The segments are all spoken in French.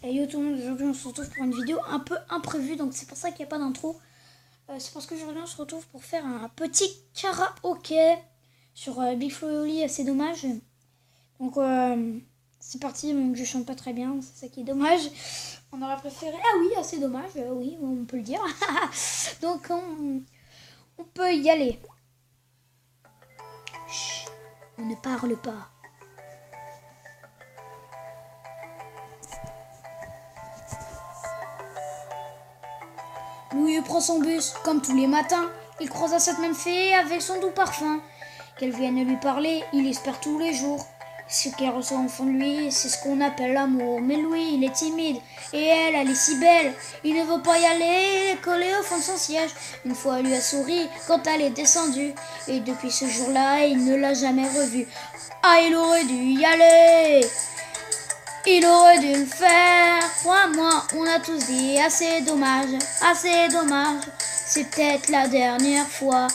Et yo tout le monde, aujourd'hui on se retrouve pour une vidéo un peu imprévue, donc c'est pour ça qu'il n'y a pas d'intro. C'est parce qu'aujourd'hui on se retrouve pour faire un petit karaoké sur Big Flo et Oli, c'est dommage. Donc c'est parti, donc je chante pas très bien, c'est ça qui est dommage. On aurait préféré, ah oui, c'est dommage, oui, on peut le dire. Donc on peut y aller. Chut, on ne parle pas. Louis prend son bus, comme tous les matins. Il croisa cette même fée avec son doux parfum. Qu'elle vienne lui parler, il espère tous les jours. Ce qu'elle ressent au fond de lui, c'est ce qu'on appelle l'amour. Mais Louis, il est timide, et elle est si belle. Il ne veut pas y aller, collé au fond de son siège. Une fois, elle lui a souri quand elle est descendue. Et depuis ce jour-là, il ne l'a jamais revue. Ah, il aurait dû y aller. Il aurait dû le faire, crois-moi, on a tous dit assez dommage, c'est peut-être la dernière fois.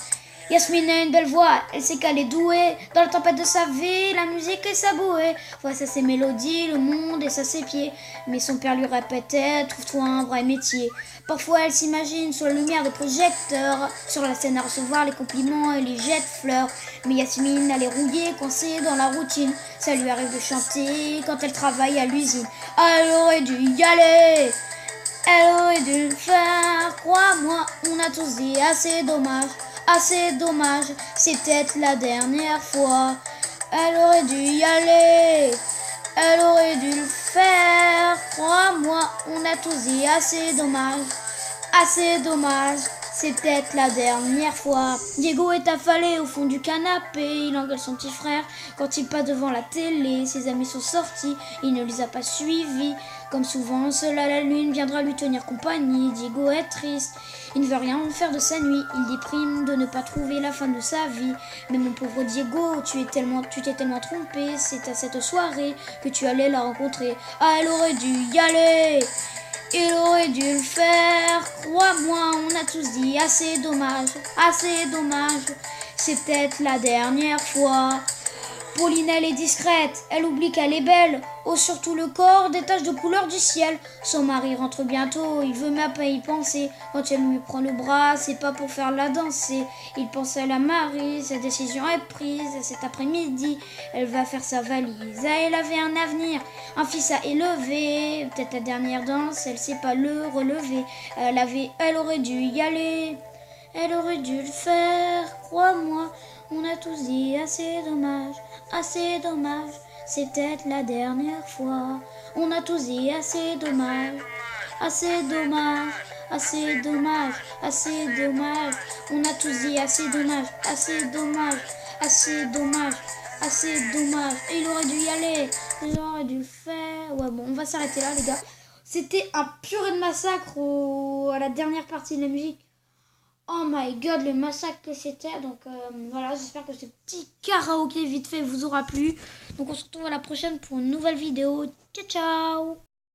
Yasmine a une belle voix, elle sait qu'elle est douée, dans la tempête de sa vie, la musique est sa bouée. Voici ça ses mélodies, le monde et ça ses pieds, mais son père lui répétait, trouve-toi un vrai métier. Parfois elle s'imagine sous la lumière des projecteurs, sur la scène à recevoir les compliments et les jets de fleurs. Mais Yasmine, elle est rouillée, coincée dans la routine, ça lui arrive de chanter quand elle travaille à l'usine. Ah, elle aurait dû y aller, elle aurait dû le faire, crois-moi, on a tous dit assez dommage, c'est peut-être la dernière fois. Elle aurait dû y aller, elle aurait dû le faire, crois-moi, on a tous dit assez dommage, c'est peut-être la dernière fois. Diego est affalé au fond du canapé, il engueule son petit frère quand il passe devant la télé. Ses amis sont sortis, il ne les a pas suivis. Comme souvent, seul à la lune viendra lui tenir compagnie. Diego est triste, il ne veut rien faire de sa nuit. Il déprime de ne pas trouver la fin de sa vie. Mais mon pauvre Diego, tu t'es tellement trompé. C'est à cette soirée que tu allais la rencontrer. Ah, elle aurait dû y aller, il aurait dû le faire, crois-moi, on a tous dit assez dommage, c'est peut-être la dernière fois. Pauline, elle est discrète, elle oublie qu'elle est belle, oh surtout le corps, des taches de couleur du ciel. Son mari rentre bientôt, il veut même pas y penser. Quand elle lui prend le bras, c'est pas pour faire la danser. Il pense à la Marie, sa décision est prise. Cet après-midi, elle va faire sa valise. Ah, elle avait un avenir, un fils à élever. Peut-être la dernière danse, elle sait pas le relever. Elle aurait dû y aller, elle aurait dû le faire, crois-moi. On a tous dit assez dommage, c'est peut-être la dernière fois. On a tous dit assez dommage, on a tous dit assez dommage. Et il aurait dû y aller, il aurait dû le faire. Ouais bon, on va s'arrêter là les gars. C'était un purée de massacre à la dernière partie de la musique. Oh my god, le massacre que c'était. Donc voilà, j'espère que ce petit karaoké vite fait vous aura plu. Donc on se retrouve à la prochaine pour une nouvelle vidéo. Ciao ciao.